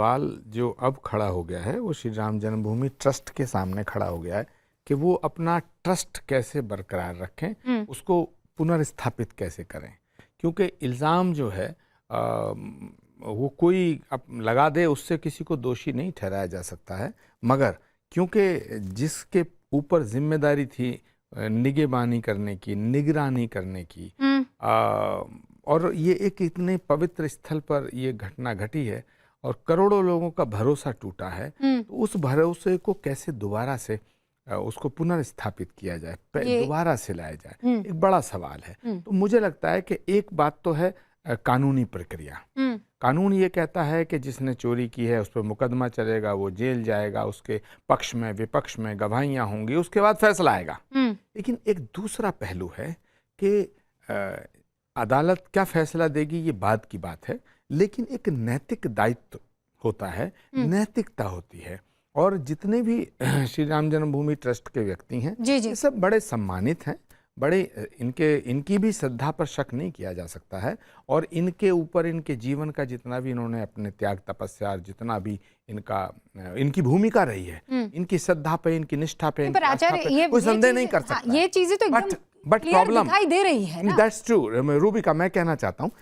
सवाल जो अब खड़ा हो गया है वो श्री राम जन्मभूमि ट्रस्ट के सामने खड़ा हो गया है कि वो अपना ट्रस्ट कैसे बरकरार रखें, उसको पुनर्स्थापित कैसे करें। क्योंकि इल्ज़ाम जो है वो कोई लगा दे उससे किसी को दोषी नहीं ठहराया जा सकता है, मगर क्योंकि जिसके ऊपर जिम्मेदारी थी निगहबानी करने की, निगरानी करने की, और ये एक इतने पवित्र स्थल पर ये घटना घटी है और करोड़ों लोगों का भरोसा टूटा है, तो उस भरोसे को कैसे दोबारा से उसको पुनर्स्थापित किया जाए, दोबारा से लाया जाए, एक बड़ा सवाल है। तो मुझे लगता है कि एक बात तो है कानूनी प्रक्रिया। कानून ये कहता है कि जिसने चोरी की है उस पर मुकदमा चलेगा, वो जेल जाएगा, उसके पक्ष में विपक्ष में गवाहियां होंगी, उसके बाद फैसला आएगा। लेकिन एक दूसरा पहलू है कि अदालत क्या फैसला देगी ये बाद की बात है, लेकिन एक नैतिक दायित्व होता है, नैतिकता होती है। और जितने भी श्री राम जन्मभूमि ट्रस्ट के व्यक्ति हैं ये सब बड़े सम्मानित हैं, बड़े इनकी भी श्रद्धा पर शक नहीं किया जा सकता है, और इनके ऊपर इनके जीवन का जितना भी इन्होंने अपने त्याग तपस्या, जितना भी इनकी भूमिका रही है, इनकी श्रद्धा पे, इनकी निष्ठा पे, कोई संदेह नहीं कर सकता। ये चीजें तो बट प्रॉब्लम दिखाई दे रही है ना? दैट्स ट्रू रूबिका, मैं कहना चाहता हूँ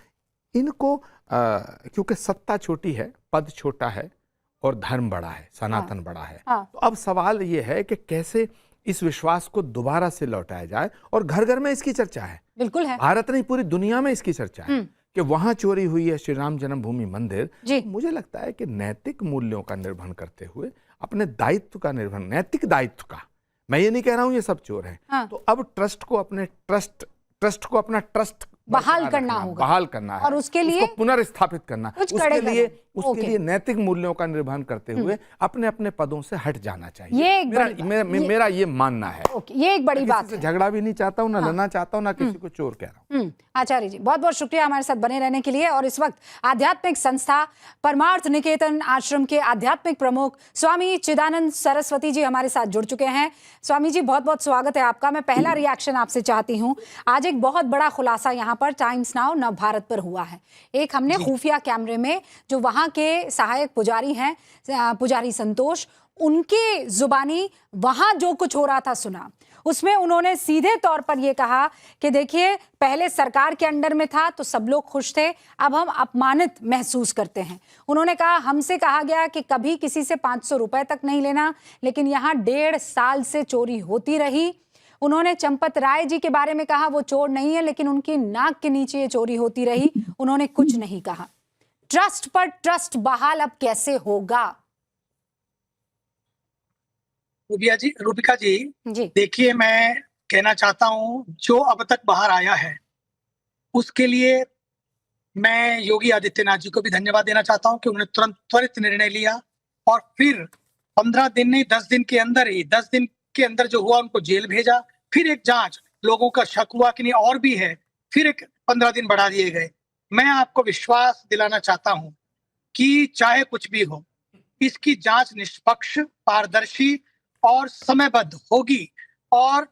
इनको क्योंकि सत्ता छोटी है, पद छोटा है और धर्म बड़ा है, सनातन बड़ा है। तो अब सवाल ये है कि कैसे इस विश्वास को दोबारा से लौटाया जाए, और घर घर में इसकी चर्चा है, बिल्कुल है, भारत नहीं पूरी दुनिया में इसकी चर्चा है कि वहां चोरी हुई है श्री राम जन्मभूमि मंदिर। मुझे लगता है कि नैतिक मूल्यों का निर्वहन करते हुए, अपने दायित्व का निर्वहन, नैतिक दायित्व का, मैं ये नहीं कह रहा हूं ये सब चोर हैं, तो अब ट्रस्ट को अपना ट्रस्ट बहाल करना होगा, बहाल करना है, और उसके लिए पुनर्स्थापित करना, उसके लिए नैतिक मूल्यों का निर्वहन करते हुए अपने अपने पदों से हट जाना चाहिए। मेरा ये मानना है। ये एक बड़ी बात है। झगड़ा भी नहीं चाहता हूँ, ना लड़ना चाहता हूँ, ना किसी को चोर कह रहा हूँ। आचार्य जी बहुत बहुत शुक्रिया हमारे साथ बने रहने के लिए। और इस वक्त आध्यात्मिक संस्था परमार्थ निकेतन आश्रम के आध्यात्मिक प्रमुख स्वामी चिदानंद सरस्वती जी हमारे साथ जुड़ चुके हैं। स्वामी जी बहुत बहुत स्वागत है आपका। मैं पहला रिएक्शन आपसे चाहती हूँ। आज एक बहुत बड़ा खुलासा यहाँ पर टाइम्स नाउ नव भारत पर हुआ है। एक हमने खुफिया कैमरे में जो वहां के सहायक पुजारी हैं, पुजारी संतोष, उनके जुबानी वहां जो कुछ हो रहा था सुना, उसमें उन्होंने सीधे तौर पर यह कहा कि देखिए पहले सरकार के अंडर में था तो सब लोग खुश थे, अब हम अपमानित महसूस करते हैं। उन्होंने कहा हमसे कहा गया कि कभी किसी से 500 रुपए तक नहीं लेना, लेकिन यहाँ 1.5 साल से चोरी होती रही। उन्होंने चंपत राय जी के बारे में कहा वो चोर नहीं है, लेकिन उनकी नाक के नीचे ये चोरी होती रही, उन्होंने कुछ नहीं कहा। ट्रस्ट पर ट्रस्ट बहाल अब कैसे होगा? रूबिका जी देखिए, मैं कहना चाहता हूं जो अब तक बाहर आया है उसके लिए मैं योगी आदित्यनाथ जी को भी धन्यवाद देना चाहता हूं कि उन्होंने त्वरित निर्णय लिया, और फिर 15 दिन नहीं 10 दिन के अंदर ही, 10 दिन के अंदर जो हुआ उनको जेल भेजा, फिर एक जांच, लोगों का शक हुआ कि नहीं और भी है, फिर एक 15 दिन बढ़ा दिए गए। मैं आपको विश्वास दिलाना चाहता हूं कि चाहे कुछ भी हो, इसकी जांच निष्पक्ष, पारदर्शी और समयबद्ध होगी, और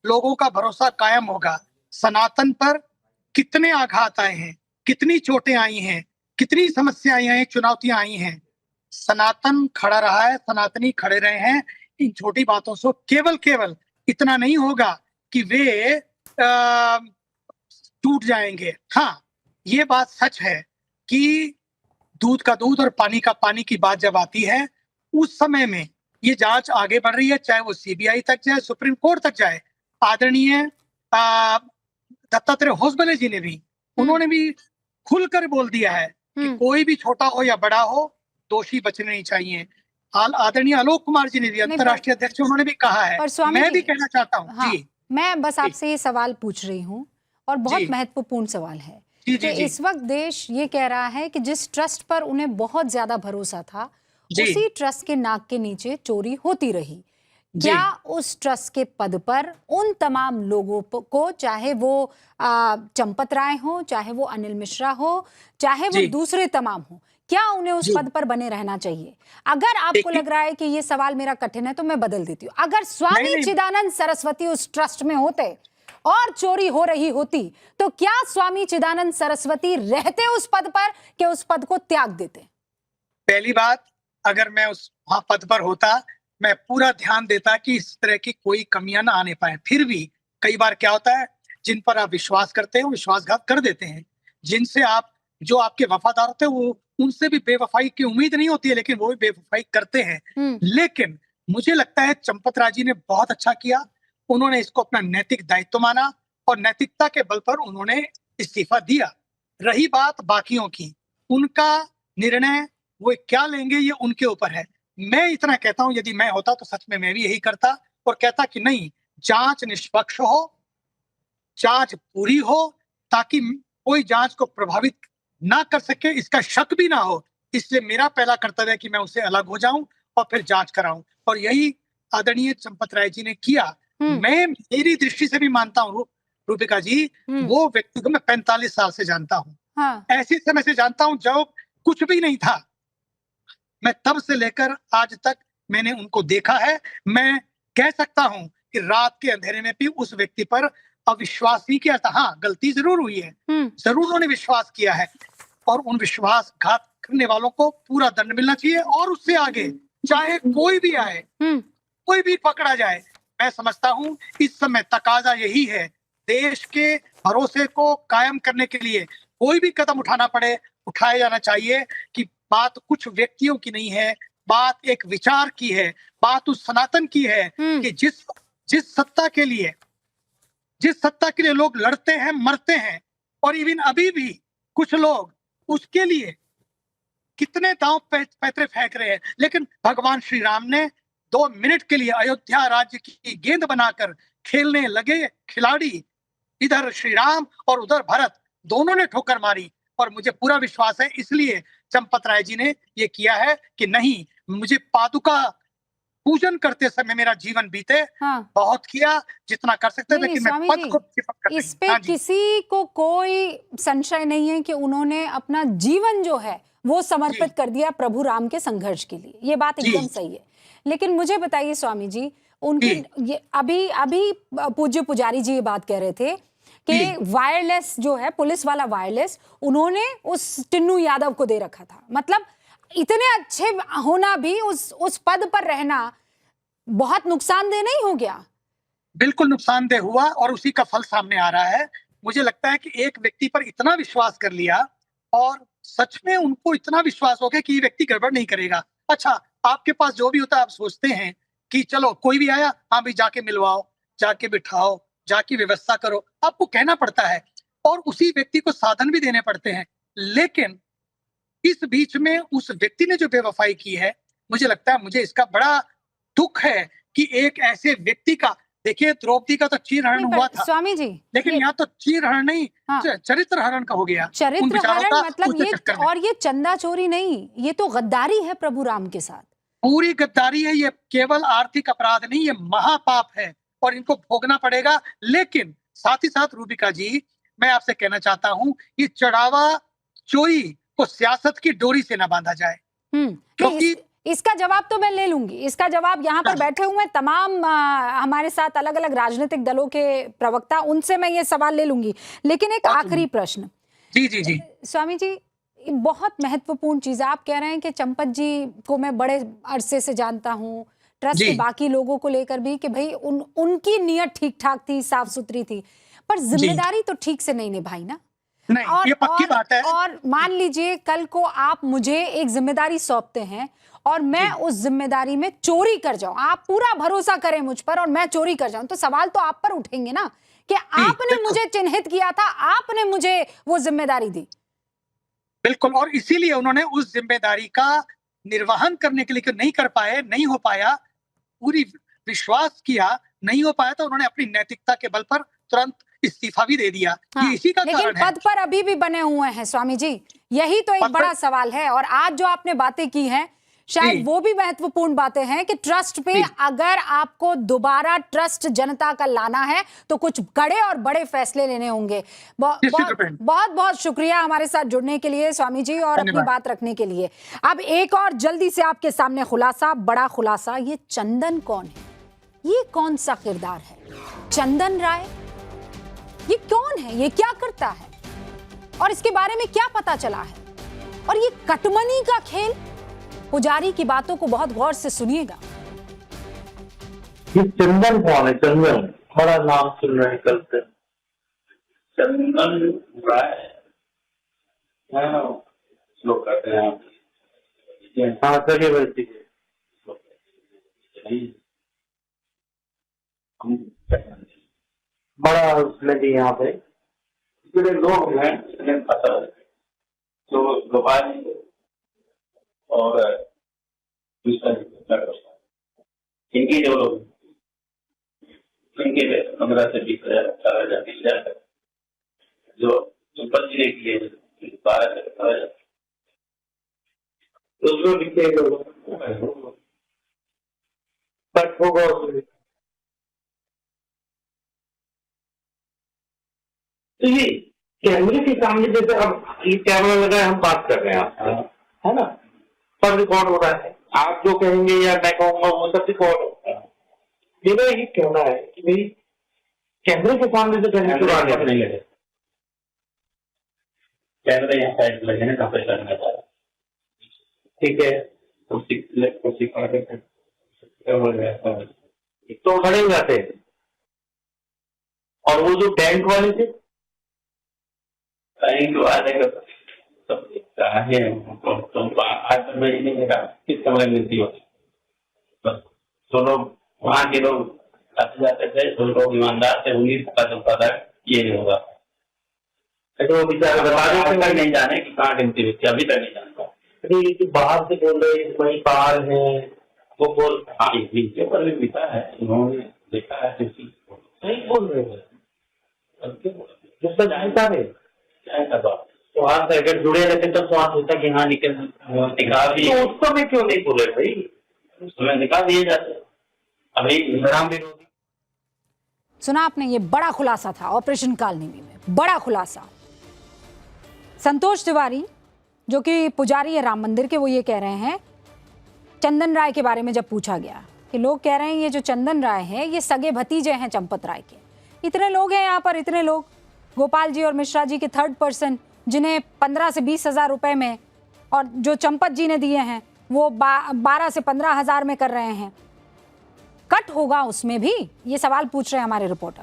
लोगों का भरोसा कायम होगा। सनातन पर कितने आघात आए हैं, कितनी चोटें आई हैं, कितनी समस्याएं आई हैं, चुनौतियां आई हैं, सनातन खड़ा रहा है, सनातनी खड़े रहे हैं। इन छोटी बातों से केवल इतना नहीं होगा कि वे टूट जाएंगे। हाँ, ये बात सच है कि दूध का दूध और पानी का पानी की बात जब आती है, उस समय में ये जांच आगे बढ़ रही है, चाहे वो सीबीआई तक जाए, सुप्रीम कोर्ट तक जाए। आदरणीय दत्तात्रेय होसबले जी ने भी, उन्होंने भी खुलकर बोल दिया है कि कोई भी छोटा हो या बड़ा हो, दोषी बचने नहीं चाहिए। आदरणीय आलोक कुमार जी ने भी, अंतर्राष्ट्रीय अध्यक्ष, उन्होंने भी कहा है। मैं भी कहना चाहता हूँ। हाँ, जी, मैं बस आपसे ये सवाल पूछ रही हूँ, और बहुत महत्वपूर्ण सवाल है कि इस वक्त देश ये कह रहा है कि जिस ट्रस्ट पर उन्हें बहुत ज्यादा भरोसा था, उसी ट्रस्ट के नाक के नीचे चोरी होती रही। क्या उस ट्रस्ट के पद पर उन तमाम लोगों को, चाहे वो चंपत राय हो, चाहे वो अनिल मिश्रा हो, चाहे वो दूसरे तमाम हो, क्या उन्हें उस पद पर बने रहना चाहिए? अगर आपको लग रहा है कि ये सवाल मेरा कठिन है तो मैं बदल देती हूँ। अगर स्वामी चिदानंद सरस्वती उस ट्रस्ट में होते और चोरी हो रही होती, तो क्या स्वामी चिदानंद सरस्वती रहते उस पद पर कि उस पद को त्याग देते? पहली बात, अगर मैं उस वहां पद पर होता, मैं पूरा ध्यान देता कि इस तरह की कोई कमियां ना आने पाए। फिर भी कई बार क्या होता है, जिन पर आप विश्वास करते हैं वो विश्वासघात कर देते हैं। जिनसे आप, जो आपके वफादार होते हैं, वो उनसे भी बेवफाई की उम्मीद नहीं होती है, लेकिन वो भी बेवफाई करते हैं। लेकिन मुझे लगता है चंपत राय जी ने बहुत अच्छा किया। उन्होंने इसको अपना नैतिक दायित्व माना और नैतिकता के बल पर उन्होंने इस्तीफा दिया। रही बात बाकियों की, उनका निर्णय वो क्या लेंगे ये उनके ऊपर है। मैं इतना कहता हूं, यदि मैं होता तो सच में मैं भी यही करता और कहता कि नहीं, जांच निष्पक्ष हो, जांच पूरी हो, ताकि कोई जांच को प्रभावित ना कर सके, इसका शक भी ना हो। इसलिए मेरा पहला कर्तव्य है कि मैं उससे अलग हो जाऊं और फिर जांच कराऊं, और यही आदरणीय चंपत राय जी ने किया। मैं मेरी दृष्टि से भी मानता हूँ रूपिका जी, वो व्यक्ति को मैं 45 साल से जानता हूँ। हाँ। ऐसे समय से जानता हूँ जब कुछ भी नहीं था। मैं तब से लेकर आज तक मैंने उनको देखा है। मैं कह सकता हूं कि रात के अंधेरे में भी उस व्यक्ति पर अविश्वास नहीं किया था। हाँ, गलती जरूर हुई है, जरूर उन्होंने विश्वास किया है, और उन विश्वासघात करने वालों को पूरा दंड मिलना चाहिए। और उससे आगे चाहे कोई भी आए, कोई भी पकड़ा जाए, मैं समझता हूं इस समय तकाजा यही है, देश के भरोसे को कायम करने के लिए कोई भी कदम उठाना पड़े, उठाया जाना चाहिए। कि बात कुछ व्यक्तियों की नहीं है, बात एक विचार की है, बात उस सनातन की है कि जिस सत्ता के लिए लोग लड़ते हैं, मरते हैं, और इवन अभी भी कुछ लोग उसके लिए कितने दांव पैतरे फेंक रहे हैं, लेकिन भगवान श्री राम ने 2 मिनट के लिए अयोध्या राज्य की गेंद बनाकर खेलने लगे खिलाड़ी, इधर श्री राम और उधर भरत, दोनों ने ठोकर मारी। और मुझे पूरा विश्वास है, इसलिए चंपत राय जी ने ये किया है कि नहीं, मुझे पादुका पूजन करते समय मेरा जीवन बीते, हाँ। बहुत किया जितना कर सकते थे, लेकिन मैं पद को चिपक कर इस पे किसी को कोई संशय नहीं है कि उन्होंने अपना जीवन जो है वो समर्पित कर दिया प्रभु राम के संघर्ष के लिए। ये बात एकदम सही है। लेकिन मुझे बताइए स्वामी जी, उनकी ये अभी पूज्य पुजारी जी ये बात कह रहे थे कि वायरलेस जो है, पुलिस वाला वायरलेस, उन्होंने उस टिन्नू यादव को दे रखा था। मतलब इतने अच्छे होना भी, उस पद पर रहना बहुत नुकसानदेह नहीं हो गया? बिल्कुल नुकसानदेह हुआ, और उसी का फल सामने आ रहा है। मुझे लगता है कि एक व्यक्ति पर इतना विश्वास कर लिया, और सच में उनको इतना विश्वास हो गया कि ये व्यक्ति गड़बड़ नहीं करेगा। अच्छा, आपके पास जो भी होता है, आप सोचते हैं कि चलो कोई भी आया, हाँ भाई जाके मिलवाओ, जाके बिठाओ, जाके व्यवस्था करो, आपको कहना पड़ता है, और उसी व्यक्ति को साधन भी देने पड़ते हैं। लेकिन इस बीच में उस व्यक्ति ने जो बेवफाई की है, मुझे लगता है, मुझे इसका बड़ा दुख है कि एक ऐसे व्यक्ति का, देखिए द्रौपदी का तो चीरहरण हुआ था स्वामी जी, लेकिन यहाँ तो चीरहरण नहीं, हाँ। चरित्र हरण का हो गया। चरित्र हरण मतलब ये, और ये चंदा चोरी नहीं, ये तो गद्दारी है प्रभु राम के साथ, पूरी गद्दारी है। ये केवल आर्थिक अपराध नहीं, ये महापाप है, और इनको भोगना पड़ेगा। लेकिन साथ ही साथ रूबिका जी, मैं आपसे कहना चाहता हूँ, ये चढ़ावा चोरी को सियासत की डोरी से न बांधा जाए, क्योंकि इसका जवाब तो मैं ले लूंगी। इसका जवाब यहाँ पर बैठे हुए तमाम हमारे साथ अलग अलग राजनीतिक दलों के प्रवक्ता, उनसे मैं ये सवाल ले लूंगी। लेकिन एक आखिरी प्रश्न, जी स्वामी जी, बहुत महत्वपूर्ण चीज आप कह रहे हैं कि चंपत जी को मैं बड़े अरसे से जानता हूँ, ट्रस्ट के बाकी लोगों को लेकर भी, कि भाई उनकी नीयत ठीक ठाक थी, साफ सुथरी थी, पर जिम्मेदारी तो ठीक से नहीं निभाई ना। नहीं, ये पक्की बात है। और मान लीजिए कल को आप मुझे एक जिम्मेदारी सौंपते हैं और मैं उस जिम्मेदारी में चोरी कर जाऊं, आप पूरा भरोसा करें मुझ पर और मैं चोरी कर जाऊं, तो सवाल तो आप पर उठेंगे ना कि आपने मुझे चिन्हित किया था, आपने मुझे वो जिम्मेदारी दी। बिल्कुल, और इसीलिए उन्होंने उस जिम्मेदारी का निर्वहन करने के लिए नहीं कर पाए, नहीं हो पाया, पूरी विश्वास किया, नहीं हो पाया, तो उन्होंने अपनी नैतिकता के बल पर तुरंत इस्तीफा भी दे दिया। हाँ, इसी का लेकिन कारण पद पर अभी भी बने हुए हैं स्वामी जी, यही तो एक बड़ा सवाल है। और आज जो आपने बातें की हैं, शायद वो भी महत्वपूर्ण बातें हैं कि ट्रस्ट पे अगर आपको दोबारा ट्रस्ट जनता का लाना है तो कुछ कड़े और बड़े फैसले लेने होंगे। बहुत बहुत शुक्रिया हमारे साथ जुड़ने के लिए स्वामी जी, और अपनी बात रखने के लिए। अब एक और जल्दी से आपके सामने खुलासा, बड़ा खुलासा, ये चंदन कौन है, ये कौन सा किरदार है? चंदन राय, ये कौन है, ये क्या करता है, और इसके बारे में क्या पता चला है? और ये कटमनी का खेल, पुजारी की बातों को बहुत गौर से सुनिएगा। ये चंदन कौन है? चंदन, बड़ा नाम सुन रहे हैं कल से। चंदन राय, लोग कहते हैं हाँ सके वैसी बड़ा उसमें भी यहाँ पे जो लोग हैं पता जो गोपाल और इनकी जो लोग इनके 15 से 20,000, 18,000, 20,000 जो बचने के लिए 12 से 18,000 उसमें भी होगा उसमें। तो ये कैमरे के सामने जैसे अब ये कैमरा लगा है, हम बात कर रहे हैं आपसे, है ना, सब रिकॉर्ड हो रहा है। आप जो कहेंगे या मैं कहूँगा वो सब रिकॉर्ड होता है। मेरा ये कहना है कि भाई कैमरे के सामने तो कहने की बात नहीं लगे, कैमरे यहाँ साइड लगे हैं, कहाँ पे करना था, ठीक है, कुर्सी तो खड़े हो जाते हैं। और वो जो बैंक वाले थे, बैंक वाले का सब है तो आज मैं नहीं देखा किस कमरे में मिलती हो, बस तो लोग वहाँ के लोग आते जाते थे, तो लोग ईमानदार थे, उन्हीं को पता चलता था ये नहीं होगा। वो बेचारे बता देते नहीं जाने कि कहाँ गिनती हुई थी, अभी तक नहीं जानता। बाहर से बोल रहे वही कार है, वो बोल हाँ नीचे पर भी बीता है, उन्होंने देखा है, सही बोल रहे हैं, जानता है तो हाथ पैकेट जुड़े रहते तो स्वाद होता कि हाँ निकल दिखा भी, तो उसको मैं क्यों नहीं बोले भाई, उसमें निकाल दिए जाते। अभी राम विरोधी सुना आपने, ये बड़ा खुलासा था ऑपरेशन कालनेमी में, बड़ा खुलासा। संतोष तिवारी जो कि पुजारी है राम मंदिर के, वो ये कह रहे हैं चंदन राय के बारे में जब पूछा गया कि लोग कह रहे हैं ये जो चंदन राय है ये सगे भतीजे हैं चंपत राय के। इतने लोग हैं यहाँ पर, इतने लोग, गोपाल जी और मिश्रा जी के थर्ड पर्सन, जिन्हें 15 से 20,000 रुपए में, और जो चंपत जी ने दिए हैं वो 12 से 15,000 में कर रहे हैं। कट होगा उसमें भी, ये सवाल पूछ रहे हैं हमारे रिपोर्टर।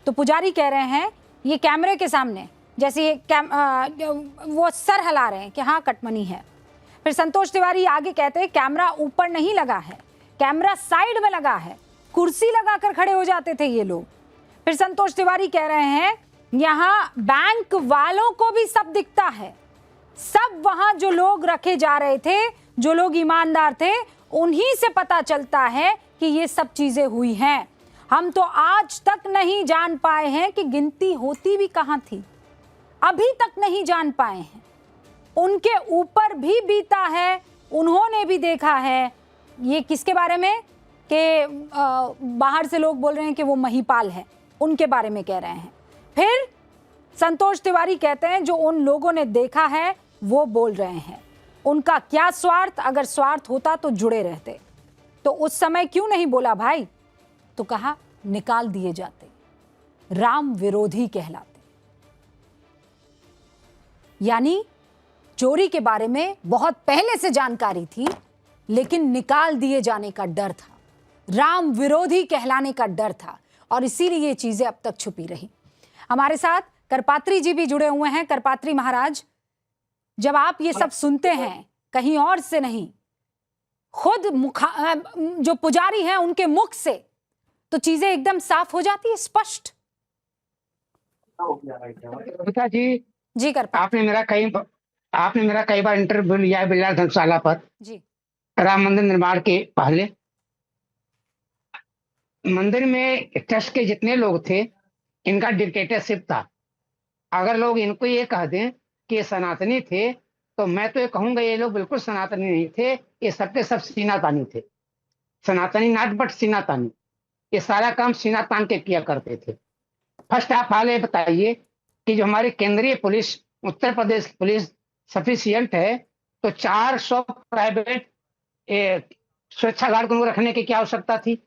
तो पुजारी कह रहे हैं ये कैमरे के सामने जैसे वो सर हिला रहे हैं कि हाँ कटमनी है। फिर संतोष तिवारी आगे कहते हैं कैमरा ऊपर नहीं लगा है, कैमरा साइड में लगा है, कुर्सी लगाकर खड़े हो जाते थे ये लोग। फिर संतोष तिवारी कह रहे हैं यहाँ बैंक वालों को भी सब दिखता है, सब वहां जो लोग रखे जा रहे थे, जो लोग ईमानदार थे, उन्हीं से पता चलता है कि ये सब चीजें हुई हैं। हम तो आज तक नहीं जान पाए हैं कि गिनती होती भी कहां थी, अभी तक नहीं जान पाए हैं। उनके ऊपर भी बीता है, उन्होंने भी देखा है। ये किसके बारे में कि बाहर से लोग बोल रहे हैं कि वो महिपाल है, उनके बारे में कह रहे हैं। फिर संतोष तिवारी कहते हैं जो उन लोगों ने देखा है वो बोल रहे हैं। उनका क्या स्वार्थ, अगर स्वार्थ होता तो जुड़े रहते, तो उस समय क्यों नहीं बोला भाई? तो कहा निकाल दिए जाते, राम विरोधी कहलाते। यानी चोरी के बारे में बहुत पहले से जानकारी थी, लेकिन निकाल दिए जाने का डर था, राम विरोधी कहलाने का डर था, और इसीलिए ये चीजें अब तक छुपी रही। हमारे साथ करपात्री जी भी जुड़े हुए हैं। करपात्री महाराज, जब आप ये सब सुनते हैं कहीं और से नहीं, खुद जो पुजारी हैं उनके मुख से, तो चीजें एकदम साफ हो जाती है, स्पष्ट। जी आपने मेरा कई बार इंटरव्यू लिया है बिरला धर्मशाला पर जी, राम मंदिर निर्माण के पहले। मंदिर में ट्रस्ट के जितने लोग थे, इनका डिक्टेटरशिप था। अगर लोग इनको ये कह दें कि ये सनातनी थे, तो मैं तो ये कहूंगा ये लोग बिल्कुल सनातनी नहीं थे, ये सबके सब सीना तानी थे। सनातनी नॉट बट सीना तानी, ये सारा काम सीना तान के किया करते थे। फर्स्ट आप हाल ये बताइए कि जो हमारी केंद्रीय police, Uttar Pradesh police sufficient है, तो 400 प्राइवेट सुरक्षा गार्ड को रखने की क्या आवश्यकता थी?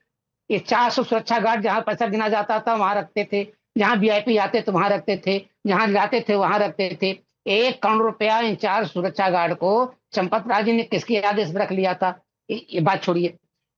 ये 400 सुरक्षा गार्ड जहां पैसा गिना जाता था वहां रखते थे, जहां वीआईपी आते तो वहां रखते थे, जहां लाते थे वहां रखते थे। 1 करोड़ रुपया इन 4 सुरक्षा गार्ड को चंपत राय जी ने किसके आदेश पर रख लिया था? ये बात छोड़िए।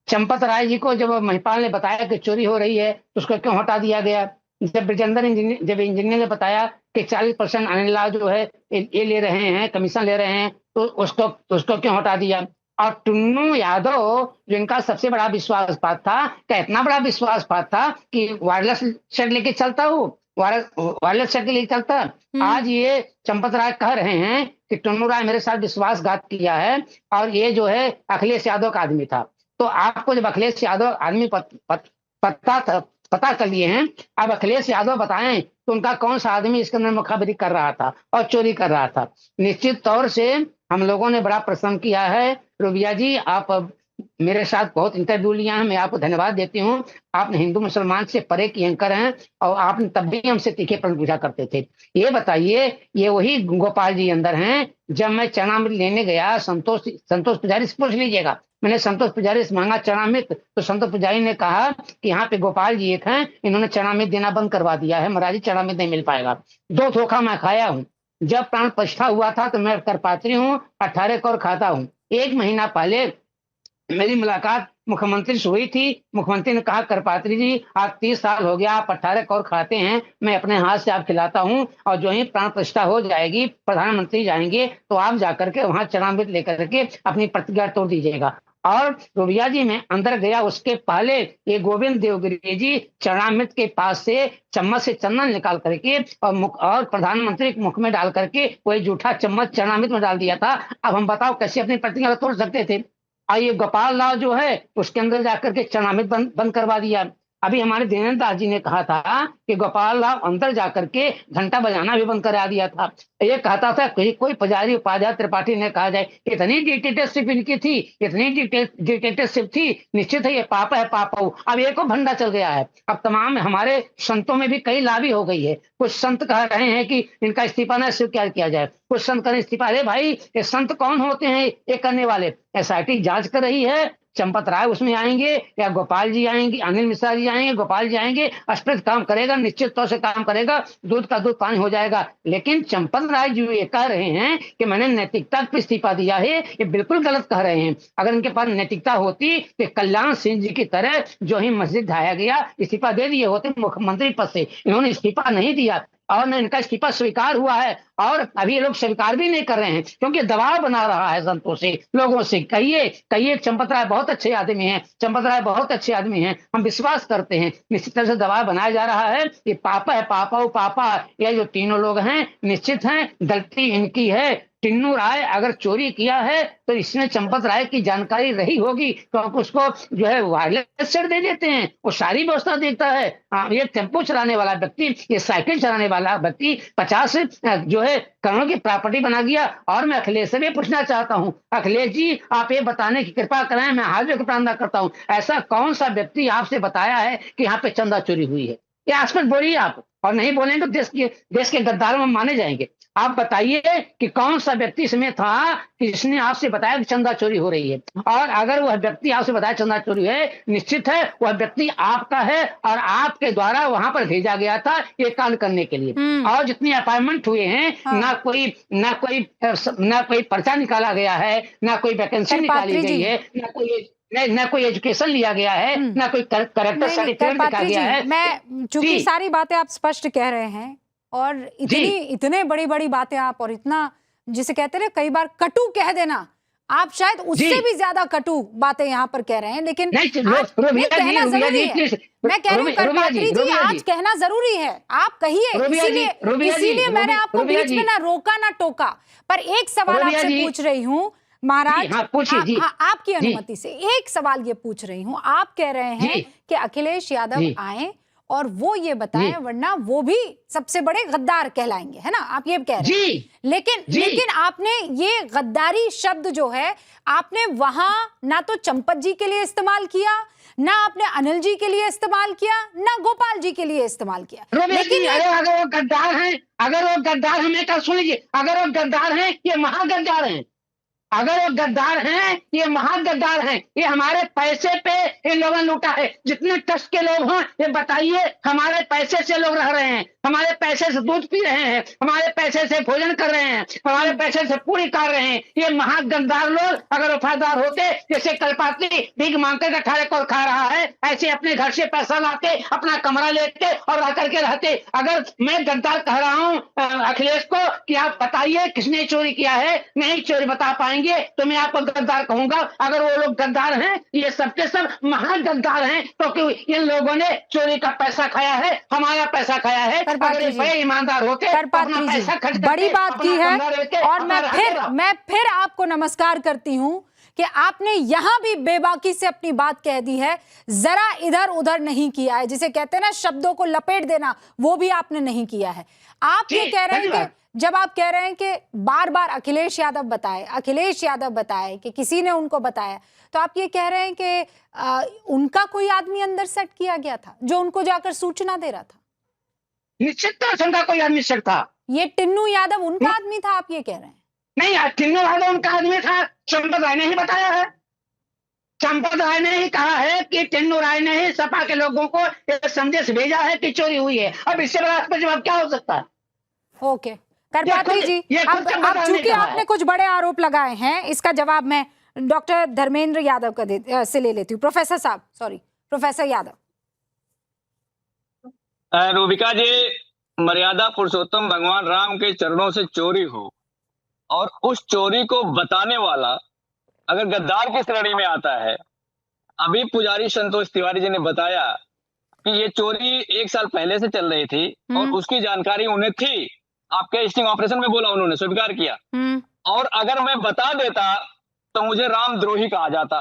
चंपत राय जी को जब महिपाल ने बताया कि चोरी हो रही है तो उसको क्यों हटा दिया गया? जब इंजीनियर ने बताया कि 40% अनिल लाल जो है ये ले रहे हैं, कमीशन ले रहे हैं, तो उसको क्यों हटा दिया? और टुन्नू यादव जो इनका सबसे बड़ा विश्वास पात था, क्या इतना बड़ा विश्वास पात था कि वायरलेस सेट लेके चलता हूँ, वायरलेस सेट लेके चलता? आज ये चंपत राय कह रहे हैं कि टुन्नू राय मेरे साथ विश्वासघात किया है और ये जो है अखिलेश यादव का आदमी था। तो आपको जब अखिलेश यादव आदमी पता कर लिए हैं, अब अखिलेश यादव बताएं तो उनका कौन सा आदमी इसके अंदर मुखाबरी कर रहा था और चोरी कर रहा था। निश्चित तौर से हम लोगों ने बड़ा प्रसन्न किया है। रूबिया जी, आप मेरे साथ बहुत इंटरव्यू लिया है, मैं आपको धन्यवाद देती हूँ। आप हिंदू मुसलमान से परे की एंकर हैं और आपने तब भी हमसे तीखे प्रश्न पूछा करते थे। ये बताइए, ये वही गोपाल जी अंदर हैं? जब मैं चरणामृत लेने गया, संतोष पुजारी से पूछ लीजिएगा, मैंने संतोष पुजारी से मांगा चरणामृत, तो संतोष पुजारी ने कहा कि यहाँ पे गोपाल जी एक हैं, इन्होंने चरणामृत देना बंद करवा दिया है, महाराज जी चरणामृत नहीं मिल पाएगा। 2 धोखा मैं खाया हूँ। जब प्राण प्रतिष्ठा हुआ था तो मैं करपात्री हूँ, 18 कौर खाता हूँ। 1 महीना पहले मेरी मुलाकात मुख्यमंत्री से हुई थी। मुख्यमंत्री ने कहा, करपात्री जी आप 30 साल हो गया, आप 18 कौर खाते हैं, मैं अपने हाथ से आप खिलाता हूं, और जो ही प्राण प्रतिष्ठा हो जाएगी, प्रधानमंत्री जाएंगे तो आप जाकर के वहां चरणामृत लेकर के अपनी प्रतिज्ञा तोड़ दीजिएगा। और रूबिया जी मैं अंदर गया, उसके पहले ये गोविंद देवगिरी जी चरणामृत के पास से चम्मच से चंदन निकाल करके और प्रधानमंत्री के मुख में डाल करके कोई जूठा चम्मच चरणामृत में डाल दिया था। अब हम बताओ कैसे अपनी प्रतिज्ञा तोड़ सकते थे? और ये गोपाल राव जो है उसके अंदर जाकर के चरणामृत बंद करवा दिया। अभी हमारे दीनेन्द्र दास जी ने कहा था कि गोपाल राव अंदर जाकर के घंटा बजाना भी बंद करा दिया था। ये कहता था कि कोई पुजारी उपाध्याय त्रिपाठी ने कहा जाए, इतनी डिक्टेटरशिप इनकी थी, इतनी डिक्टेटरशिप थी, निश्चित है ये पाप है, पाप हो। अब एक भंडा चल गया है। अब तमाम हमारे संतों में भी कई लाभी हो गई है। कुछ संत कह रहे हैं कि इनका इस्तीफा न स्वीकार किया जाए, कुछ संत करें इस्तीफा। अरे भाई, ये संत कौन होते हैं ये करने वाले? SIT जांच कर रही है, चंपत राय उसमें आएंगे या गोपाल जी आएंगे, अनिल मिश्रा जी आएंगे, गोपाल जी आएंगे, अस्पष्ट काम करेगा, निश्चित तौर से काम करेगा, दूध का दूध पानी हो जाएगा। लेकिन चंपत राय जी ये कह रहे हैं कि मैंने नैतिकता पर इस्तीफा दिया है, ये बिल्कुल गलत कह रहे हैं। अगर इनके पास नैतिकता होती तो कल्याण सिंह जी की तरह जो ही मस्जिद ढाया गया इस्तीफा दे दिए होते मुख्यमंत्री पद से। इन्होंने इस्तीफा नहीं दिया और न इनका इस्तीफा स्वीकार हुआ है, और अभी ये लोग स्वीकार भी नहीं कर रहे हैं क्योंकि दबाव बना रहा है संतों से, लोगों से। कहिए चंपत राय बहुत अच्छे आदमी हैं, चंपत राय बहुत अच्छे आदमी हैं, हम विश्वास करते हैं। निश्चित तरह से दबाव बनाया जा रहा है। ये पापा है, पापा ये जो तीनों लोग हैं निश्चित हैं गलती इनकी है। टिन्नू राय अगर चोरी किया है तो इसमें चंपत राय की जानकारी रही होगी, क्योंकि उसको जो है वायरलेस सेट दे देते हैं, वो सारी व्यवस्था देखता है। ये टेम्पो चलाने वाला व्यक्ति, ये साइकिल चलाने वाला व्यक्ति 50 जो है करोड़ों की प्रॉपर्टी बना गया। और मैं अखिलेश से भी पूछना चाहता हूँ, अखिलेश जी आप ये बताने की कृपा करें, मैं हाथ जोड़ के प्रार्थना करता हूँ, ऐसा कौन सा व्यक्ति आपसे बताया है कि यहाँ पे चंदा चोरी हुई है? ये आसपास बोलिए आप, और नहीं बोलेंगे तो देश के गद्दारों में माने जाएंगे। आप बताइए कि कौन सा व्यक्ति इसमें था कि जिसने आपसे बताया कि चंदा चोरी हो रही है। और अगर वह व्यक्ति आपसे बताया चंदा चोरी है, निश्चित है वह व्यक्ति आपका है और आपके द्वारा वहां पर भेजा गया था ये कांड करने के लिए। और जितने अपॉइंटमेंट हुए हैं, ना कोई पर्चा निकाला गया है, ना कोई वैकेंसी निकाली गई है, ना कोई एजुकेशन लिया गया है, ना कोई करेक्टर सर्टिफिकेट लिखा गया है। मैं चूंकि सारी बातें आप स्पष्ट कह रहे हैं और इतने बड़ी बातें आप, और इतना जिसे कहते हैं कई बार कटु कह देना, आप शायद उससे भी ज्यादा कटु बातें यहाँ पर कह रहे हैं। लेकिन कहना जरूरी है। मैं कह रही हूँ करपात्री जी, आज कहना जरूरी है, आप कहिए। इसीलिए मैंने आपको बीच में ना रोका ना टोका। पर एक सवाल आपसे पूछ रही हूँ महाराज, आपकी अनुमति से एक सवाल ये पूछ रही हूँ। आप कह रहे हैं कि अखिलेश यादव आए और वो ये बताएं, वरना वो भी सबसे बड़े गद्दार कहलाएंगे, है ना? आप ये कह रहे हैं। लेकिन आपने ये गद्दारी शब्द जो है आपने वहां ना तो चंपत जी के लिए इस्तेमाल किया, ना आपने अनिल जी के लिए इस्तेमाल किया, ना गोपाल जी के लिए इस्तेमाल किया। लेकिन अगर वो गद्दार हैं, मैं कल सुन लीजिए, अगर वो गद्दार हैं, ये महागद्दार हैं। अगर वो गद्दार हैं, ये महागद्दार हैं, ये हमारे पैसे पे इन लोगों ने लूटा है। जितने ट्रस्ट के लोग हैं, ये बताइए, हमारे पैसे से लोग रह रहे हैं, हमारे पैसे से दूध पी रहे हैं, हमारे पैसे से भोजन कर रहे हैं, हमारे पैसे से पूरी कर रहे हैं। ये महागद्दार लोग अगर वफादार होते, जैसे कलपाती भीख मांगते का खाने को खा रहा है, ऐसे अपने घर से पैसा लाते, अपना कमरा लेते और रह करके रहते। अगर मैं गद्दार कह रहा हूँ अखिलेश को कि आप बताइए किसने चोरी किया है, नहीं चोरी बता पाएंगे तो मैं आपको गद्दार कहूंगा। अगर वो लोग गद्दार हैं, ये सबके सब महागद्दार हैं, क्योंकि इन लोगों ने चोरी का पैसा खाया है, हमारा पैसा खाया है। अगर ये बड़े ईमानदार होते, अपना पैसा खर्च बड़ी बात की है। और मैं फिर आपको नमस्कार करती हूँ कि आपने यहां भी बेबाकी से अपनी बात कह दी है, जरा इधर उधर नहीं किया है, जिसे कहते हैं ना शब्दों को लपेट देना, वो भी आपने नहीं किया है। आप ये कह रहे हैं कि जब आप कह रहे हैं कि बार बार अखिलेश यादव बताए कि किसी ने उनको बताया, तो आप ये कह रहे हैं कि उनका कोई आदमी अंदर सेट किया गया था जो उनको जाकर सूचना दे रहा था? निश्चित उनका कोई आदमी सेट था। ये टिन्नू यादव उनका आदमी था, आप ये कह रहे हैं? नहीं, टिन्नू यादव उनका आदमी था, संपत राय ने ही बताया है। संपत राय ने ही कहा है कि टिन्नू राय ने ही सपा के लोगों को एक संदेश भेजा है कि चोरी हुई है। अब इससे बड़ा पर जवाब क्या हो सकता है? ओके करपात्री जी, अब चूंकि आपने कुछ बड़े आरोप लगाए हैं, इसका जवाब मैं डॉक्टर धर्मेंद्र यादव से ले लेती हूँ। प्रोफेसर यादव। रूबिका जी, मर्यादा पुरुषोत्तम भगवान राम के चरणों से चोरी हो और उस चोरी को बताने वाला अगर गद्दार की श्रेणी में आता है। अभी पुजारी संतोष तिवारी जी ने बताया कि ये चोरी 1 साल पहले से चल रही थी और उसकी जानकारी उन्हें थी। आपके स्टिंग ऑपरेशन में बोला, उन्होंने स्वीकार किया। और अगर मैं बता देता तो मुझे रामद्रोही कहा जाता।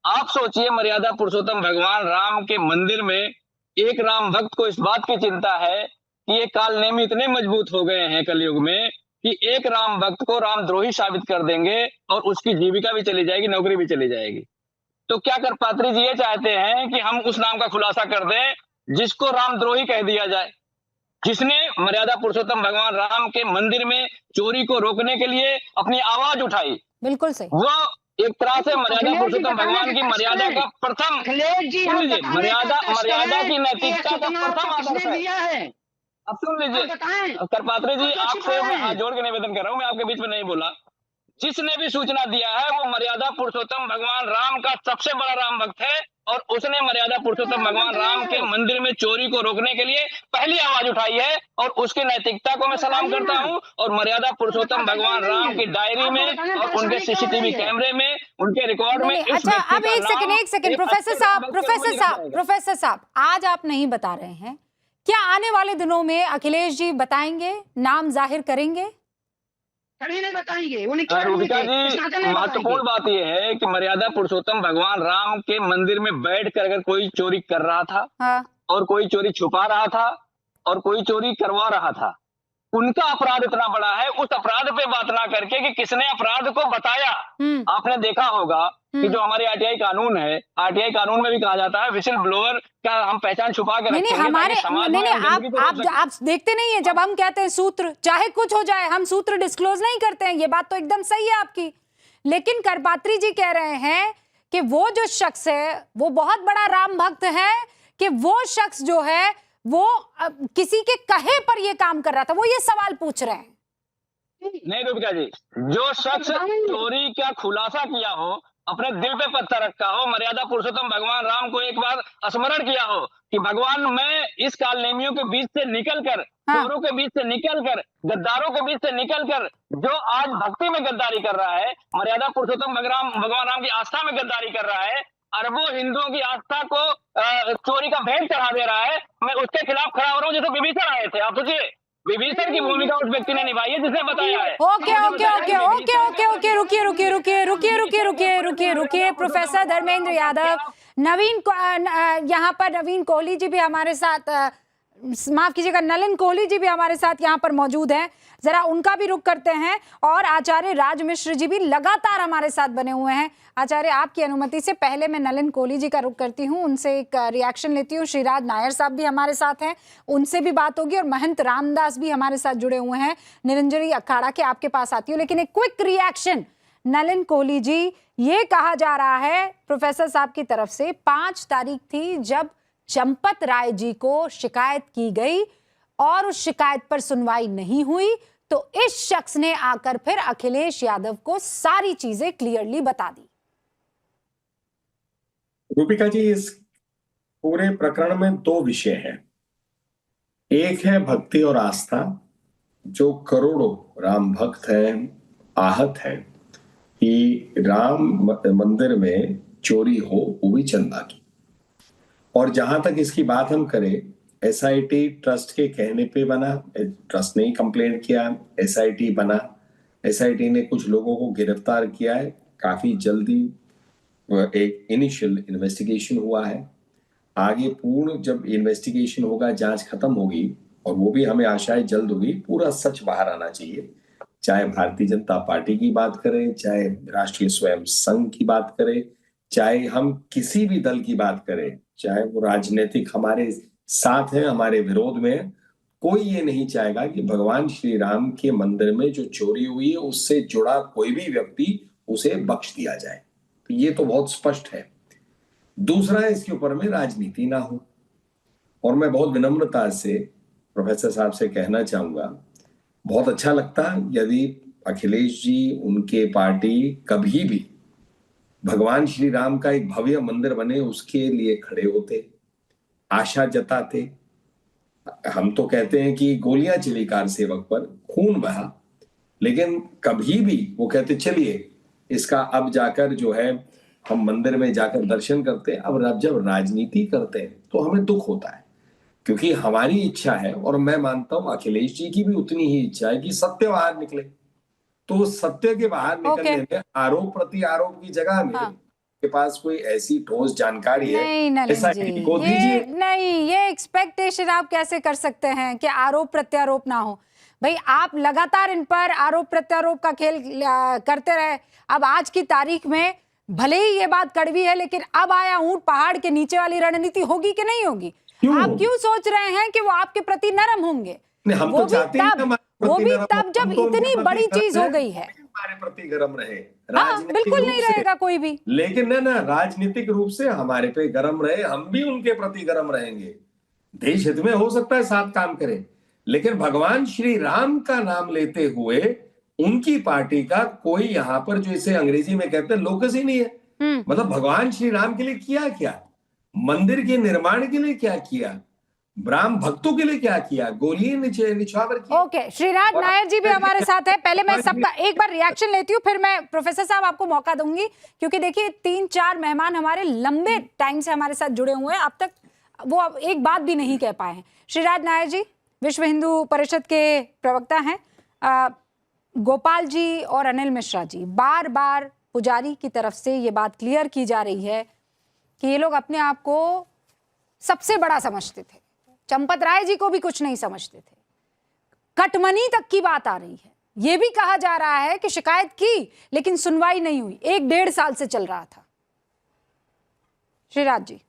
आप सोचिए, मर्यादा पुरुषोत्तम भगवान राम के मंदिर में एक राम भक्त को इस बात की चिंता है कि ये काल नेम इतने मजबूत हो गए हैं कलयुग में कि एक राम भक्त को रामद्रोही साबित कर देंगे और उसकी जीविका भी चली जाएगी, नौकरी भी चली जाएगी। तो क्या करपात्री जी ये चाहते हैं कि हम उस नाम का खुलासा कर दें जिसको रामद्रोही कह दिया जाए, जिसने मर्यादा पुरुषोत्तम भगवान राम के मंदिर में चोरी को रोकने के लिए अपनी आवाज उठाई। बिल्कुल सही। वो एक तरह से मर्यादा पुरुषोत्तम भगवान की मर्यादा का प्रथम, मर्यादा की नैतिकता का प्रथम आदर्श है। अब सुन लीजिए करपात्री जी, आपसे मैं हाथ जोड़ के निवेदन कर रहा हूँ, मैं आपके बीच में नहीं बोला। जिसने भी सूचना दिया है वो मर्यादा पुरुषोत्तम भगवान राम का सबसे बड़ा राम भक्त है और उसने मर्यादा पुरुषोत्तम भगवान राम के मंदिर में चोरी को रोकने के लिए पहली आवाज उठाई है और उसकी नैतिकता को मैं सलाम करता हूं। और मर्यादा पुरुषोत्तम भगवान राम की डायरी में और उनके सीसीटीवी कैमरे में, उनके रिकॉर्ड में। अच्छा, अब एक सेकंड प्रोफेसर साहब, आज आप नहीं बता रहे हैं, क्या आने वाले दिनों में अखिलेश जी बताएंगे, नाम जाहिर करेंगे? नहीं बताएंगे। रूबिका जी, महत्वपूर्ण बात यह है कि मर्यादा पुरुषोत्तम भगवान राम के मंदिर में बैठकर अगर कोई चोरी कर रहा था और कोई चोरी छुपा रहा था और कोई चोरी करवा रहा था, उनका अपराध इतना बड़ा है, उस अपराध पे बात ना करके कि किसने अपराध को बताया। आपने देखा होगा कि जो हमारे आरटीआई कानून है, आरटीआई कानून में भी कहा जाता है विसिल ब्लोअर का हम पहचान छुपा के रखेंगे। आप देखते नहीं है, जब हम कहते हैं सूत्र, चाहे कुछ हो जाए, हम सूत्र डिस्क्लोज नहीं करते हैं। ये बात तो एकदम सही है आपकी, लेकिन करपात्री जी कह रहे हैं कि वो जो शख्स है वो बहुत बड़ा राम भक्त है, कि वो शख्स जो है वो किसी के कहे पर ये काम कर रहा था, वो ये सवाल पूछ रहे हैं। नहीं रूबिका जी, जो शख्स चोरी का खुलासा किया हो, अपने दिल पे पत्थर रखा हो, मर्यादा पुरुषोत्तम भगवान राम को एक बार स्मरण किया हो कि भगवान मैं इस कालनेमियों के बीच से निकलकर, चोरों के बीच से निकलकर, गद्दारों के बीच से निकलकर जो आज भक्ति में गद्दारी कर रहा है, मर्यादा पुरुषोत्तम भगवान राम की आस्था में गद्दारी कर रहा है, अरबों हिंदुओं की आस्था को चोरी का भेंट चढ़ा दे रहा है, मैं उसके खिलाफ खड़ा हो रहा हूँ। जैसे विभीषण आए थे, आप सोचिए विभीषण की भूमिका उस व्यक्ति ने निभाई है जिसने बताया है। रुकिए प्रोफेसर धर्मेंद्र यादव, यहाँ पर नवीन कोहली जी भी हमारे साथ, माफ कीजिएगा नलिन कोहली जी भी हमारे साथ यहाँ पर मौजूद हैं, जरा उनका भी रुख करते हैं। और आचार्य राज मिश्र जी भी लगातार हमारे साथ बने हुए हैं। आचार्य, आपकी अनुमति से पहले मैं नलिन कोहली जी का रुख करती हूँ, उनसे एक रिएक्शन लेती हूँ। श्रीराज नायर साहब भी हमारे साथ हैं, उनसे भी बात होगी, और महंत रामदास भी हमारे साथ जुड़े हुए हैं। निरंजनी अखाड़ा के आपके पास आती हूँ, लेकिन एक क्विक रिएक्शन नलिन कोहली जी, ये कहा जा रहा है प्रोफेसर साहब की तरफ से 5 तारीख थी जब चंपत राय जी को शिकायत की गई और उस शिकायत पर सुनवाई नहीं हुई, तो इस शख्स ने आकर फिर अखिलेश यादव को सारी चीजें क्लियरली बता दी। रूपिका जी, इस पूरे प्रकरण में 2 विषय हैं। एक है भक्ति और आस्था, जो करोड़ों राम भक्त हैं आहत हैं कि राम मंदिर में चोरी हो, वो भी चंदा की। और जहां तक इसकी बात हम करें, एसआईटी ट्रस्ट के कहने पे बना, ट्रस्ट ने ही कंप्लेंट किया, एसआईटी बना, एसआईटी ने कुछ लोगों को गिरफ्तार किया है, काफी जल्दी एक इनिशियल इन्वेस्टिगेशन हुआ है। आगे पूर्ण जब इन्वेस्टिगेशन होगा, जांच खत्म होगी, और वो भी हमें आशा है जल्द होगी, पूरा सच बाहर आना चाहिए। चाहे भारतीय जनता पार्टी की बात करें, चाहे राष्ट्रीय स्वयं संघ की बात करें, चाहे हम किसी भी दल की बात करें, चाहे वो राजनीतिक हमारे साथ है, हमारे विरोध में, कोई ये नहीं चाहेगा कि भगवान श्री राम के मंदिर में जो चोरी हुई है उससे जुड़ा कोई भी व्यक्ति उसे बख्श दिया जाए। तो ये तो बहुत स्पष्ट है। दूसरा, इसके ऊपर में राजनीति ना हो। और मैं बहुत विनम्रता से प्रोफेसर साहब से कहना चाहूंगा, बहुत अच्छा लगता यदि अखिलेश जी, उनके पार्टी कभी भी भगवान श्री राम का एक भव्य मंदिर बने उसके लिए खड़े होते, आशा जताते। हम तो कहते हैं कि गोलियां चली कार सेवक पर, खून बहा, लेकिन कभी भी वो कहते चलिए इसका अब जाकर जो है हम मंदिर में जाकर दर्शन करते हैं। अब जब राजनीति करते हैं तो हमें दुख होता है, क्योंकि हमारी इच्छा है, और मैं मानता हूं अखिलेश जी की भी उतनी ही इच्छा है कि सत्य बाहर निकले। तो सत्य के बाहर निकलने में आरोप प्रति आरोप की जगह में के पास कोई ऐसी ठोस जानकारी है, नहीं को दीजिए। नहीं, ये एक्सपेक्टेशन आप कैसे कर सकते हैं कि आरोप प्रत्यारोप ना हो? भाई, आप लगातार इन पर आरोप प्रत्यारोप का खेल करते रहे। अब आज की तारीख में भले ही ये बात कड़वी है, लेकिन अब आया ऊंट पहाड़ के नीचे वाली रणनीति होगी कि नहीं होगी? आप क्यों सोच रहे हैं कि वो आपके प्रति नरम होंगे? वो भी तब जब इतनी बड़ी चीज हो गई है। हमारे प्रति गरम रहे, बिल्कुल नहीं रहेगा कोई भी, लेकिन ना राजनीतिक रूप से हमारे पे गरम रहे, हम भी उनके प्रति गरम रहेंगे। देश हित में हो सकता है साथ काम करें, लेकिन भगवान श्री राम का नाम लेते हुए उनकी पार्टी का कोई यहाँ पर, जो इसे अंग्रेजी में कहते हैं, लोकस ही नहीं है। मतलब भगवान श्री राम के लिए किया क्या, मंदिर के निर्माण के लिए क्या किया, ब्राह्म भक्तों के लिए क्या किया, गोली निछावर की। ओके, श्रीराज नायर जी भी हमारे साथ है। पहले मैं सबका एक बार रिएक्शन लेती हूँ, फिर मैं प्रोफेसर साहब आपको मौका दूंगी, क्योंकि देखिए 3-4 मेहमान हमारे लंबे टाइम से हमारे साथ जुड़े हुए हैं, अब तक वो एक बात भी नहीं कह पाए हैं। श्रीराज नायर जी विश्व हिंदू परिषद के प्रवक्ता हैं। गोपाल जी और अनिल मिश्रा जी, बार बार पुजारी की तरफ से ये बात क्लियर की जा रही है कि ये लोग अपने आप को सबसे बड़ा समझते थे, चंपत राय जी को भी कुछ नहीं समझते थे। कटमनी तक की बात आ रही है। यह भी कहा जा रहा है कि शिकायत की लेकिन सुनवाई नहीं हुई, 1-1.5 साल से चल रहा था। श्रीराज जी,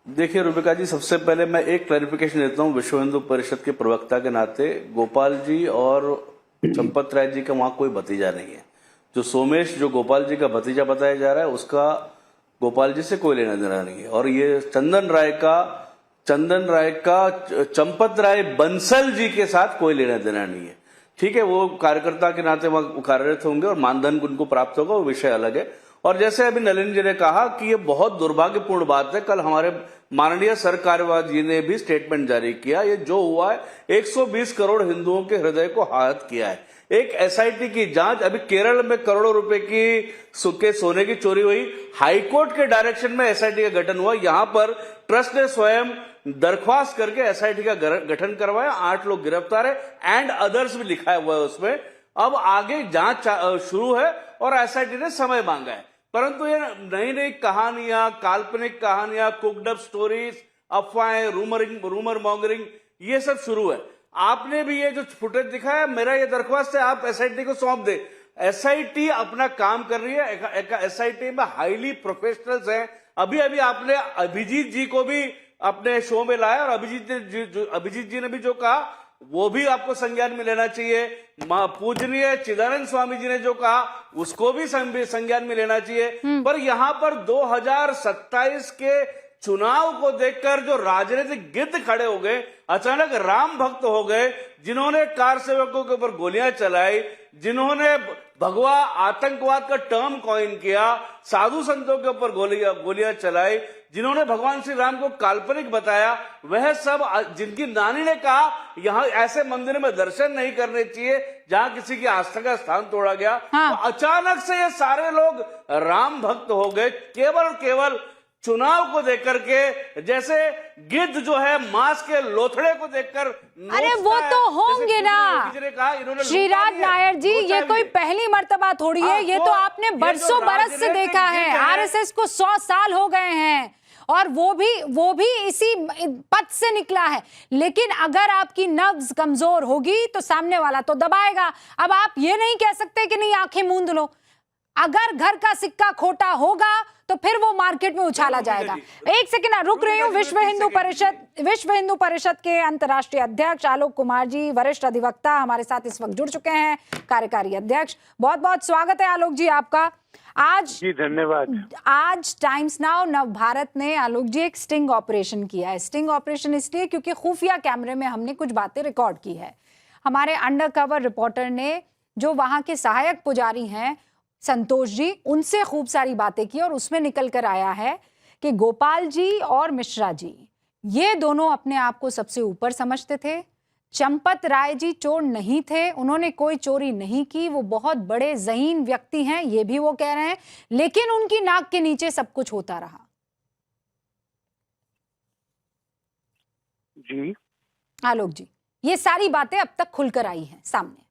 देखिए रूबिका जी, सबसे पहले मैं एक क्लैरिफिकेशन देता हूं विश्व हिंदू परिषद के प्रवक्ता के नाते। गोपाल जी और चंपत राय जी का वहां कोई भतीजा नहीं है। जो सोमेश, जो गोपाल जी का भतीजा बताया जा रहा है, उसका गोपाल जी से कोई लेना देना नहीं है। और ये चंदन राय का चंपत राय बंसल जी के साथ कोई लेना देना नहीं है। ठीक है, वो कार्यकर्ता के नाते वहां कार्यरत होंगे और मानधन उनको प्राप्त होगा, वो विषय अलग है। और जैसे अभी नलिन जी ने कहा कि ये बहुत दुर्भाग्यपूर्ण बात है, कल हमारे माननीय सरकार्यवाह जी ने भी स्टेटमेंट जारी किया। ये जो हुआ है 120 करोड़ हिंदुओं के हृदय को आहत किया है। एक एसआईटी की जांच, अभी केरल में करोड़ों रुपए की सोने की चोरी हुई, हाईकोर्ट के डायरेक्शन में एसआईटी का गठन हुआ। यहां पर ट्रस्ट ने स्वयं दरख्वास्त करके एसआईटी का गठन करवाया, 8 लोग गिरफ्तार है एंड अदर्स भी लिखा हुआ है उसमें। अब आगे जांच शुरू है और एसआईटी ने समय मांगा है, परंतु ये नई नई कहानियां, काल्पनिक कहानियां, कुक्ड अप स्टोरीज, अफवाहें, रूमर मॉन्गरिंग, ये सब शुरू है। आपने भी ये जो फुटेज दिखाया, मेरा ये दरख्वास्त है आप एसआईटी को सौंप दे। एसआईटी अपना काम कर रही है, एसआईटी में हाईली प्रोफेशनल्स हैं। अभी आपने अभिजीत जी को भी अपने शो में लाया और अभिजीत जी ने भी जो कहा, वो भी आपको संज्ञान में लेना चाहिए। पूजनीय चिदानंद स्वामी जी ने जो कहा उसको भी संज्ञान में लेना चाहिए। पर यहाँ पर 2027 के चुनाव को देखकर जो राजनीतिक गिद्ध खड़े हो गए, अचानक राम भक्त हो गए, जिन्होंने कार सेवकों के ऊपर गोलियां चलाई, जिन्होंने भगवा आतंकवाद का टर्म कॉइन किया, साधु संतों के ऊपर गोलियां चलाई, जिन्होंने भगवान श्री राम को काल्पनिक बताया, वह सब जिनकी नानी ने कहा यहाँ ऐसे मंदिर में दर्शन नहीं करने चाहिए जहां किसी की आस्था का स्थान तोड़ा गया। तो अचानक से ये सारे लोग राम भक्त हो गए केवल और केवल चुनाव को देखकर के, जैसे गिद्ध जो है मांस के लोथड़े को देखकर। अरे वो तो होंगे ना श्रीराज नायर जी, ये कोई पहली मर्तबा थोड़ी है, ये तो आपने बरसों बरस से देखा है। आरएसएस को 100 साल हो गए हैं और वो भी इसी पथ से निकला है। लेकिन अगर आपकी नब्ज कमजोर होगी तो सामने वाला तो दबाएगा। अब आप ये नहीं कह सकते कि नहीं आंखें मूंद लो। अगर घर का सिक्का खोटा होगा तो फिर वो मार्केट में उछाला जाएगा। एक सेकंड रुक रही हूँ। विश्व हिंदू परिषद के अंतर्राष्ट्रीय अध्यक्ष आलोक कुमार जी, वरिष्ठ अधिवक्ता, हमारे साथ इस वक्त जुड़ चुके हैं, कार्यकारी अध्यक्ष। बहुत बहुत स्वागत है आलोक जी आपका। आज जी धन्यवाद। आज टाइम्स नाउ नव भारत ने आलोक जी एक स्टिंग ऑपरेशन किया है। स्टिंग ऑपरेशन इसलिए क्योंकि खुफिया कैमरे में हमने कुछ बातें रिकॉर्ड की है। हमारे अंडरकवर रिपोर्टर ने, जो वहां के सहायक पुजारी हैं संतोष जी, उनसे खूब सारी बातें की और उसमें निकल कर आया है कि गोपाल जी और मिश्रा जी ये दोनों अपने आप को सबसे ऊपर समझते थे। चंपत राय जी चोर नहीं थे, उन्होंने कोई चोरी नहीं की, वो बहुत बड़े ज़हीन व्यक्ति हैं, ये भी वो कह रहे हैं, लेकिन उनकी नाक के नीचे सब कुछ होता रहा। जी आलोक जी, ये सारी बातें अब तक खुलकर आई हैं सामने।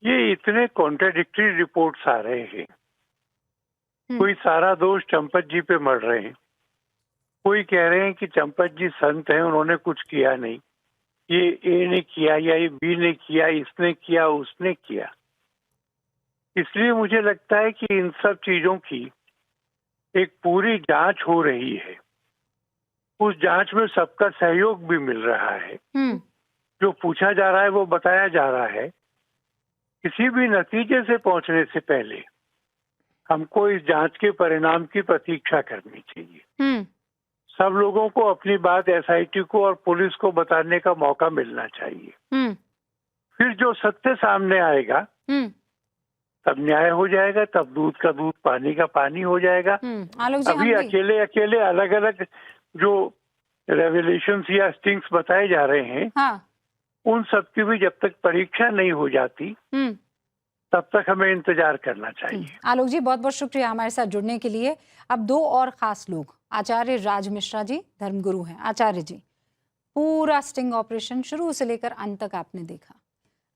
ये इतने कॉन्ट्राडिक्टरी रिपोर्ट्स आ रहे हैं। कोई सारा दोष चंपत जी पे मर रहे हैं, कोई कह रहे हैं कि चंपत जी संत हैं, उन्होंने कुछ किया नहीं, ये ए ने किया या ये बी ने किया, इसने किया उसने किया। इसलिए मुझे लगता है कि इन सब चीजों की एक पूरी जांच हो रही है। उस जांच में सबका सहयोग भी मिल रहा है। जो पूछा जा रहा है वो बताया जा रहा है। किसी भी नतीजे से पहुंचने से पहले हमको इस जांच के परिणाम की प्रतीक्षा करनी चाहिए। सब लोगों को अपनी बात एसआईटी को और पुलिस को बताने का मौका मिलना चाहिए। फिर जो सत्य सामने आएगा तब न्याय हो जाएगा, तब दूध का दूध पानी का पानी हो जाएगा। अभी अकेले अकेले अलग अलग जो रेवलेशंस या स्टिंग्स बताए जा रहे हैं, हाँ। उन सब की भी जब तक परीक्षा नहीं हो जाती तब तक हमें इंतजार करना चाहिए। आलोक जी बहुत बहुत शुक्रिया हमारे साथ जुड़ने के लिए। अब दो और खास लोग, आचार्य राज मिश्रा जी धर्मगुरु हैं। आचार्य जी, पूरा स्टिंग ऑपरेशन शुरू से लेकर अंत तक आपने देखा,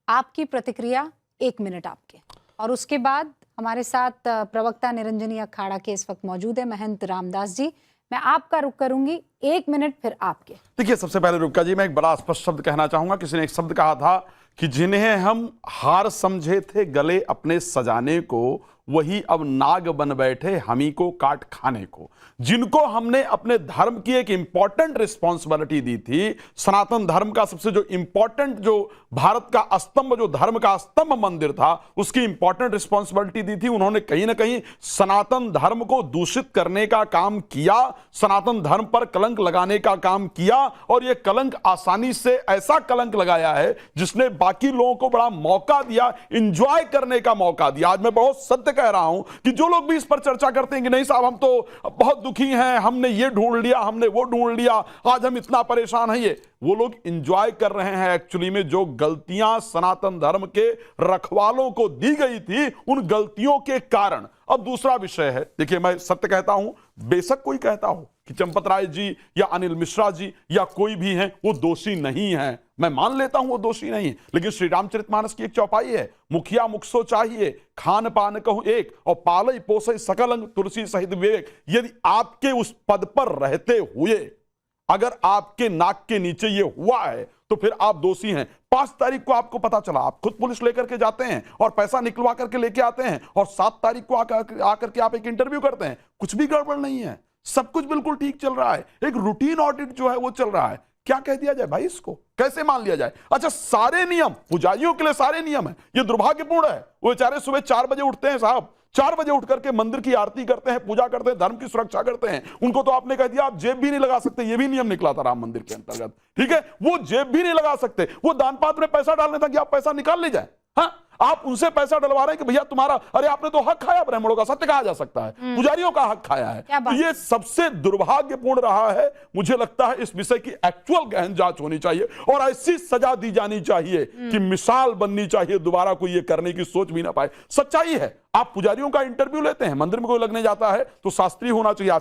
आपकी प्रतिक्रिया 1 मिनट आपके, और उसके बाद हमारे साथ प्रवक्ता निरंजनी अखाड़ा के इस वक्त मौजूद है महंत रामदास जी। मैं आपका रुख करूंगी 1 मिनट, फिर आपके। देखिए, सबसे पहले रुक्का जी मैं एक बड़ा स्पष्ट शब्द कहना चाहूंगा। किसी ने एक शब्द कहा था कि जिन्हें हम हार समझे थे गले अपने सजाने को, वही अब नाग बन बैठे हमी को काट खाने को। जिनको हमने अपने धर्म की एक इंपॉर्टेंट रिस्पॉन्सिबिलिटी दी थी, सनातन धर्म का सबसे जो इंपॉर्टेंट, जो भारत का स्तंभ, जो धर्म का स्तंभ मंदिर था, उसकी इंपॉर्टेंट रिस्पॉन्सिबिलिटी दी थी, उन्होंने कहीं ना कहीं सनातन धर्म को दूषित करने का काम किया, सनातन धर्म पर कलंक लगाने का काम किया। और यह कलंक आसानी से ऐसा कलंक लगाया है जिसने बाकी लोगों को बड़ा मौका दिया, इंजॉय करने का मौका दिया। आज मैं बहुत सत्य कह रहा हूं कि जो लोग भी इस पर चर्चा करते हैं कि नहीं साहब हम तो बहुत दुखी हैं, हमने ये ढूंढ लिया, हमने वो ढूंढ लिया, आज हम इतना परेशान हैं, ये वो लोग एंजॉय कर रहे हैं एक्चुअली में जो गलतियां सनातन धर्म के रखवालों को दी गई थी, उन गलतियों के कारण। अब दूसरा विषय है, देखिए मैं सत्य कहता हूं, बेशक कोई कहता हो कि चंपत राय जी या अनिल मिश्रा जी या कोई भी हैं वो दोषी नहीं हैं, मैं मान लेता हूं वो दोषी नहीं है, लेकिन श्री रामचरितमानस की एक चौपाई है, मुखिया मुखसो चाहिए, खान पान कहूं एक, और पालई पोसई सकल अंग तुलसी सहित विवेक। यदि आपके उस पद पर रहते हुए अगर आपके नाक के नीचे ये हुआ है तो फिर आप दोषी हैं। 5 तारीख को आपको पता चला, आप खुद पुलिस लेकर के जाते हैं और पैसा निकलवा करके लेके आते हैं, और 7 तारीख को आकर के आप एक इंटरव्यू करते हैं, कुछ भी गड़बड़ नहीं है, सब कुछ बिल्कुल ठीक चल रहा है, एक रूटीन ऑडिट जो है वो चल रहा है। क्या कह दिया जाए भाई, इसको कैसे मान लिया जाए? अच्छा, सारे नियम पुजारियों के लिए सारे नियम है, ये दुर्भाग्यपूर्ण है। वो बेचारे सुबह 4 बजे उठते हैं साहब, 4 बजे उठ करके मंदिर की आरती करते हैं, पूजा करते हैं, धर्म की सुरक्षा करते हैं। उनको तो आपने कह दिया आप जेब भी नहीं लगा सकते, ये भी नियम निकला था राम मंदिर के अंतर्गत, ठीक है? वो जेब भी नहीं लगा सकते, वो दान पात्र में पैसा डालने था कि आप पैसा निकाल ले जाए। हाँ, आप उनसे पैसा डलवा रहे हैं कि भैया तुम्हारा, अरे आपने तो हक खाया ब्राह्मणों का, सत्य कहा जा सकता है, पुजारियों का हक खाया है। तो ये सबसे दुर्भाग्यपूर्ण रहा है। मुझे लगता है इस विषय की एक्चुअल गहन जांच होनी चाहिए और ऐसी सजा दी जानी चाहिए कि मिसाल बननी चाहिए, दोबारा कोई ये करने की सोच भी ना पाए। सच्चाई है, आप पुजारियों का इंटरव्यू लेते हैं, मंदिर में कोई लगने जाता है तो शास्त्रीय होना चाहिए।